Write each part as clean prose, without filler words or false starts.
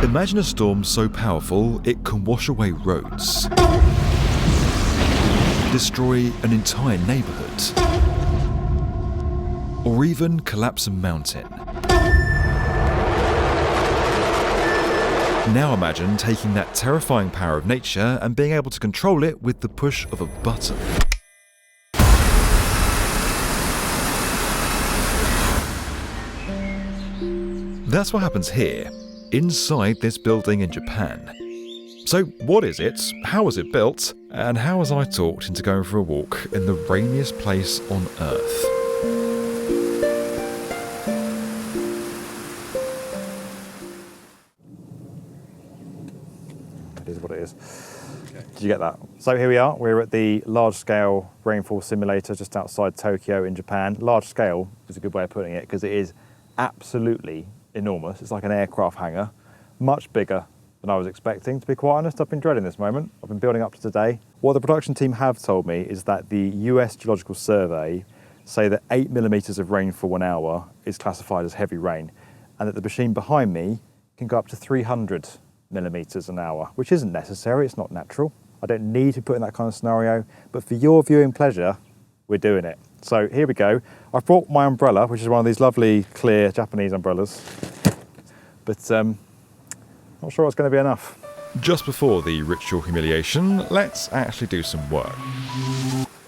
Imagine a storm so powerful it can wash away roads, destroy an entire neighbourhood, or even collapse a mountain. Now imagine taking that terrifying power of nature and being able to control it with the push of a button. That's what happens here, inside this building in Japan. So what is it, how was it built, and how was I talked into going for a walk in the rainiest place on Earth? It is what it is. Did you get that? So here we are, we're at the large-scale rainfall simulator just outside Tokyo in Japan. Large scale is a good way of putting it because it is absolutely enormous. It's like an aircraft hangar, much bigger than I was expecting. To be quite honest, I've been dreading this moment. I've been building up to today. What the production team have told me is that the US Geological Survey say that 8 millimeters of rainfall an hour is classified as heavy rain, and that the machine behind me can go up to 300 millimeters an hour, which isn't necessary, it's not natural. I don't need to put in that kind of scenario, but for your viewing pleasure, we're doing it. So here we go. I've brought my umbrella, which is one of these lovely clear Japanese umbrellas, but not sure it's going to be enough. Just before the ritual humiliation, let's actually do some work.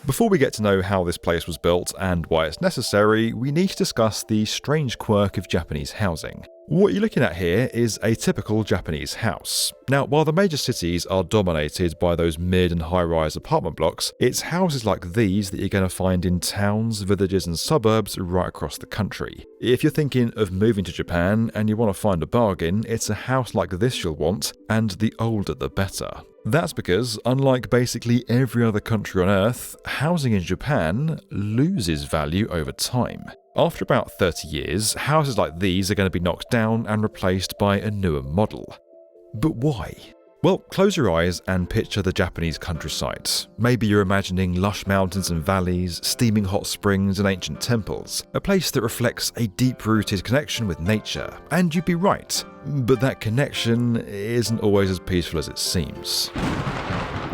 Before we get to know how this place was built and why it's necessary, we need to discuss the strange quirk of Japanese housing. What you're looking at here is a typical Japanese house. Now, while the major cities are dominated by those mid and high-rise apartment blocks, it's houses like these that you're going to find in towns, villages and suburbs right across the country. If you're thinking of moving to Japan and you want to find a bargain, it's a house like this you'll want, and the older the better. That's because, unlike basically every other country on Earth, housing in Japan loses value over time. After about 30 years, houses like these are going to be knocked down and replaced by a newer model. But why? Well, close your eyes and picture the Japanese countryside. Maybe you're imagining lush mountains and valleys, steaming hot springs and ancient temples, a place that reflects a deep-rooted connection with nature. And you'd be right, but that connection isn't always as peaceful as it seems.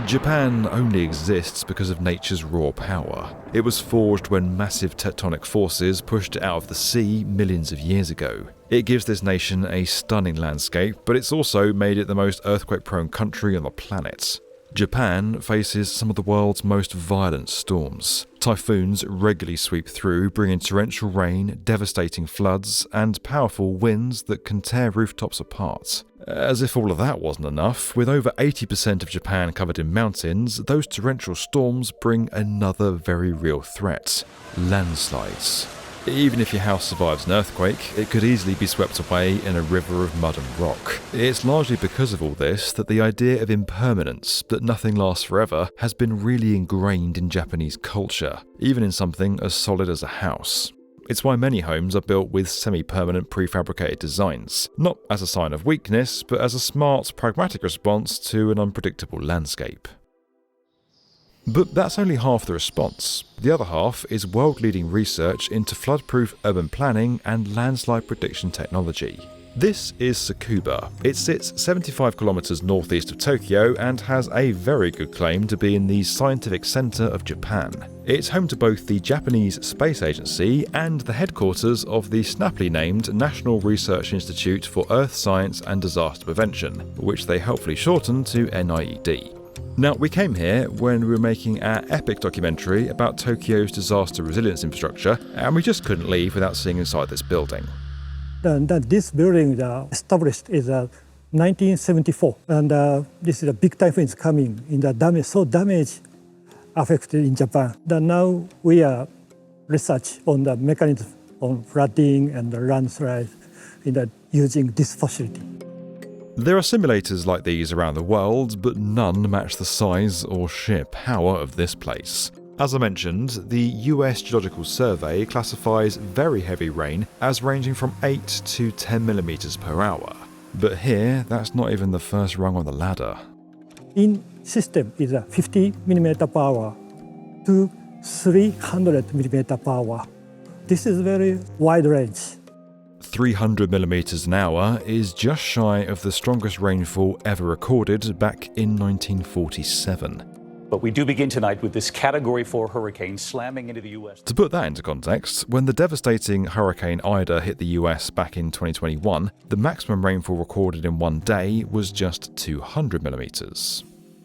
Japan only exists because of nature's raw power. It was forged when massive tectonic forces pushed it out of the sea millions of years ago. It gives this nation a stunning landscape, but it's also made it the most earthquake-prone country on the planet. Japan faces some of the world's most violent storms. Typhoons regularly sweep through, bringing torrential rain, devastating floods, and powerful winds that can tear rooftops apart. As if all of that wasn't enough, with over 80% of Japan covered in mountains, those torrential storms bring another very real threat: landslides. Even if your house survives an earthquake, it could easily be swept away in a river of mud and rock. It's largely because of all this that the idea of impermanence, that nothing lasts forever, has been really ingrained in Japanese culture, even in something as solid as a house. It's why many homes are built with semi-permanent prefabricated designs, not as a sign of weakness, but as a smart, pragmatic response to an unpredictable landscape. But that's only half the response. The other half is world-leading research into flood-proof urban planning and landslide prediction technology. This is Tsukuba. It sits 75 kilometers northeast of Tokyo and has a very good claim to be in the scientific center of Japan. It's home to both the Japanese Space Agency and the headquarters of the snappily named National Research Institute for Earth Science and Disaster Prevention, which they helpfully shorten to NIED. Now, we came here when we were making our epic documentary about Tokyo's disaster resilience infrastructure, and we just couldn't leave without seeing inside this building. This building established in 1974, and this is a big typhoon is coming in the damage affected in Japan. Now we are research on the mechanism on flooding and the landslide using this facility. There are simulators like these around the world, but none match the size or sheer power of this place. As I mentioned, the US Geological Survey classifies very heavy rain as ranging from 8 to 10 millimeters per hour. But here, that's not even the first rung on the ladder. In system is 50 millimeter per hour to 300 millimeter per hour. This is very wide range. 300 millimeters an hour is just shy of the strongest rainfall ever recorded back in 1947. But we do begin tonight with this Category 4 hurricane slamming into the U.S. To put that into context, when the devastating Hurricane Ida hit the US back in 2021, the maximum rainfall recorded in one day was just 200 millimeters.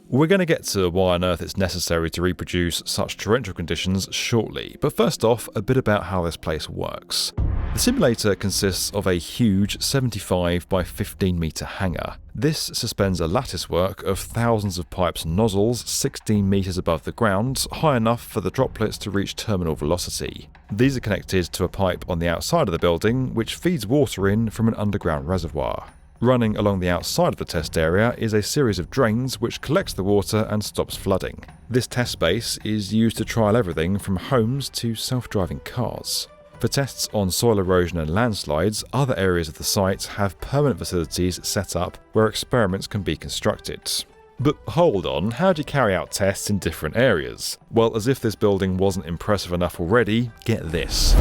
We're going to get to why on earth it's necessary to reproduce such torrential conditions shortly, but first off, a bit about how this place works. The simulator consists of a huge 75 by 15 metre hangar. This suspends a latticework of thousands of pipes and nozzles 16 metres above the ground, high enough for the droplets to reach terminal velocity. These are connected to a pipe on the outside of the building, which feeds water in from an underground reservoir. Running along the outside of the test area is a series of drains which collects the water and stops flooding. This test space is used to trial everything from homes to self-driving cars. For tests on soil erosion and landslides, other areas of the site have permanent facilities set up where experiments can be constructed. But hold on, how do you carry out tests in different areas? Well, as if this building wasn't impressive enough already, get this.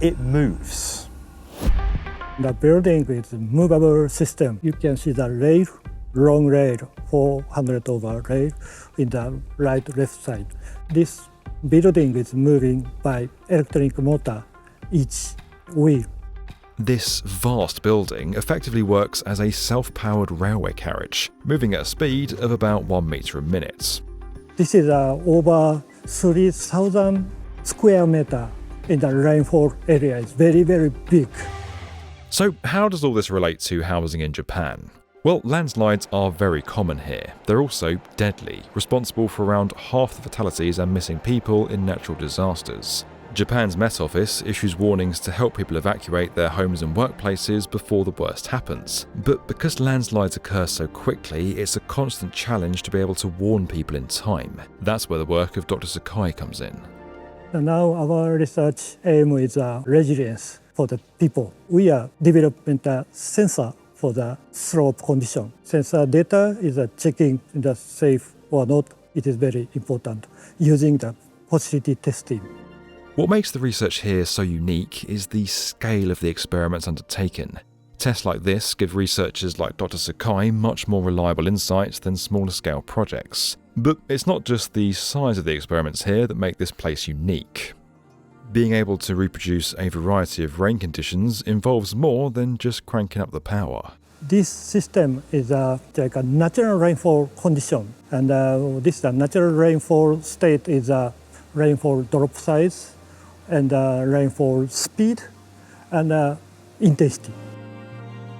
It moves. The building is movable system. You can see the rail, long rail, 400 over rail in the right left side. This building is moving by electric motor, each wheel. This vast building effectively works as a self-powered railway carriage, moving at a speed of about 1 metre a minute. This is over 3,000 square meter in the rainfall area. It's very, very big. So how does all this relate to housing in Japan? Well, landslides are very common here. They're also deadly, responsible for around half the fatalities and missing people in natural disasters. Japan's Met Office issues warnings to help people evacuate their homes and workplaces before the worst happens. But because landslides occur so quickly, it's a constant challenge to be able to warn people in time. That's where the work of Dr. Sakai comes in. And now our research aim is resilience for the people. We are developing a sensor for the slope condition. Sensor data is checking the safe or not. It is very important using the facility testing. What makes the research here so unique is the scale of the experiments undertaken. Tests like this give researchers like Dr. Sakai much more reliable insights than smaller scale projects. But it's not just the size of the experiments here that make this place unique. Being able to reproduce a variety of rain conditions involves more than just cranking up the power. This system is like a natural rainfall condition, and this natural rainfall state is rainfall drop size, and rainfall speed, and intensity.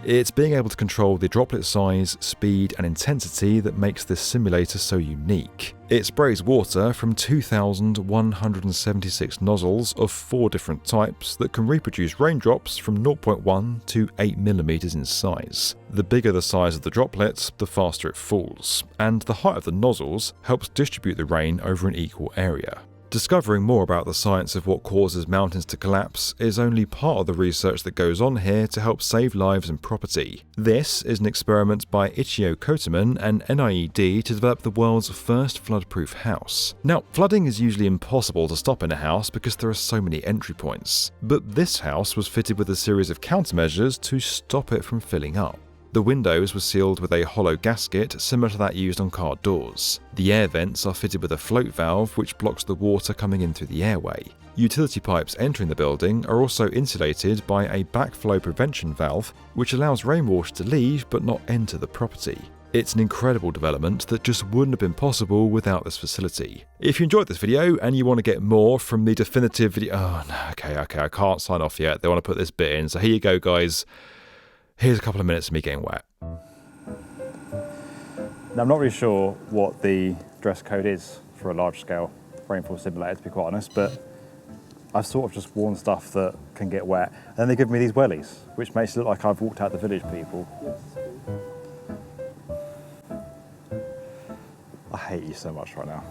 It's being able to control the droplet size, speed and intensity that makes this simulator so unique. It sprays water from 2,176 nozzles of 4 different types that can reproduce raindrops from 0.1 to 8 millimeters in size. The bigger the size of the droplets, the faster it falls, and the height of the nozzles helps distribute the rain over an equal area. Discovering more about the science of what causes mountains to collapse is only part of the research that goes on here to help save lives and property. This is an experiment by Ichio Koteman and NIED to develop the world's first flood-proof house. Now, flooding is usually impossible to stop in a house because there are so many entry points, but this house was fitted with a series of countermeasures to stop it from filling up. The windows were sealed with a hollow gasket similar to that used on car doors. The air vents are fitted with a float valve which blocks the water coming in through the airway. Utility pipes entering the building are also insulated by a backflow prevention valve which allows rainwater to leave but not enter the property. It's an incredible development that just wouldn't have been possible without this facility. If you enjoyed this video and you want to get more from the definitive video... Oh no, okay, I can't sign off yet. They want to put this bit in, so here you go guys. Here's a couple of minutes of me getting wet. Now, I'm not really sure what the dress code is for a large-scale rainfall simulator, to be quite honest, but I've sort of just worn stuff that can get wet. And then they give me these wellies, which makes it look like I've walked out the village, people. I hate you so much right now.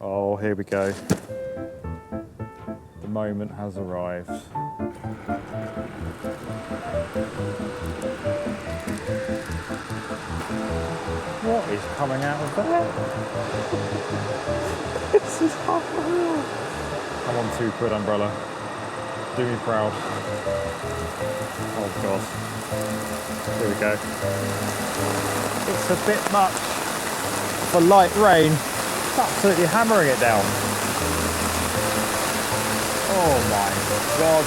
Oh, here we go. The moment has arrived. What is coming out of that? It's is unreal. I'm on £2 umbrella. Do me proud. Oh God. Here we go. It's a bit much for light rain. It's absolutely hammering it down. Oh my God.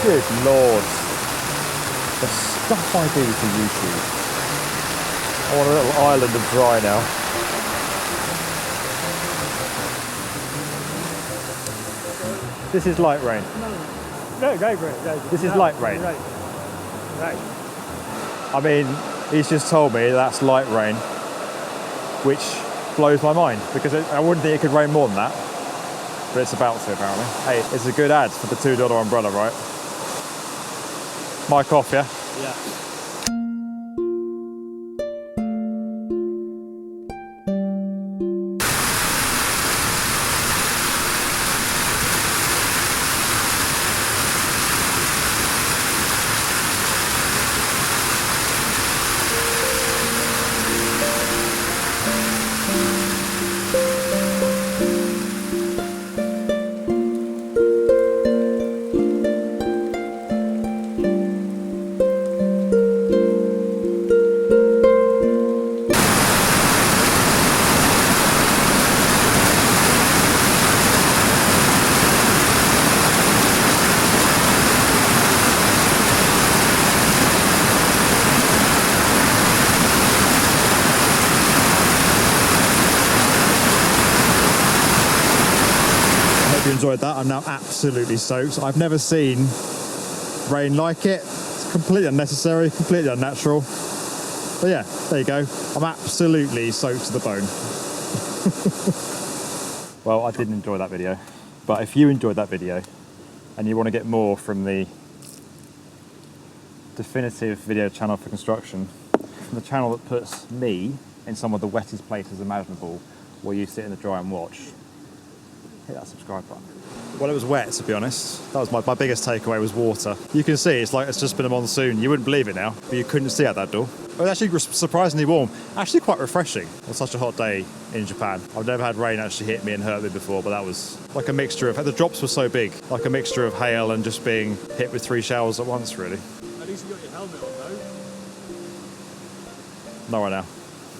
Good Lord. The stuff I do for YouTube. I want a little island of dry now. This is light rain. No, go for it. This is light rain. Right. I mean, he's just told me that's light rain, which blows my mind because I wouldn't think it could rain more than that, but it's about to apparently. Hey, it's a good ad for the $2 umbrella, right? Mic off, yeah? Yeah. Hope you enjoyed that. I'm now absolutely soaked. I've never seen rain like it. It's completely unnecessary, completely unnatural. But yeah, there you go. I'm absolutely soaked to the bone. Well, I didn't enjoy that video. But if you enjoyed that video and you want to get more from the definitive video channel for construction, from the channel that puts me in some of the wettest places imaginable where you sit in the dry and watch, hit that subscribe button. Well, it was wet, to be honest. That was my biggest takeaway was water. You can see it's like it's just been a monsoon. You wouldn't believe it now, but you couldn't see out that door. It was actually surprisingly warm. Actually quite refreshing on such a hot day in Japan. I've never had rain actually hit me and hurt me before, but that was like a mixture of, the drops were so big, like a mixture of hail and just being hit with 3 showers at once, really. At least you got your helmet on though. Not right now.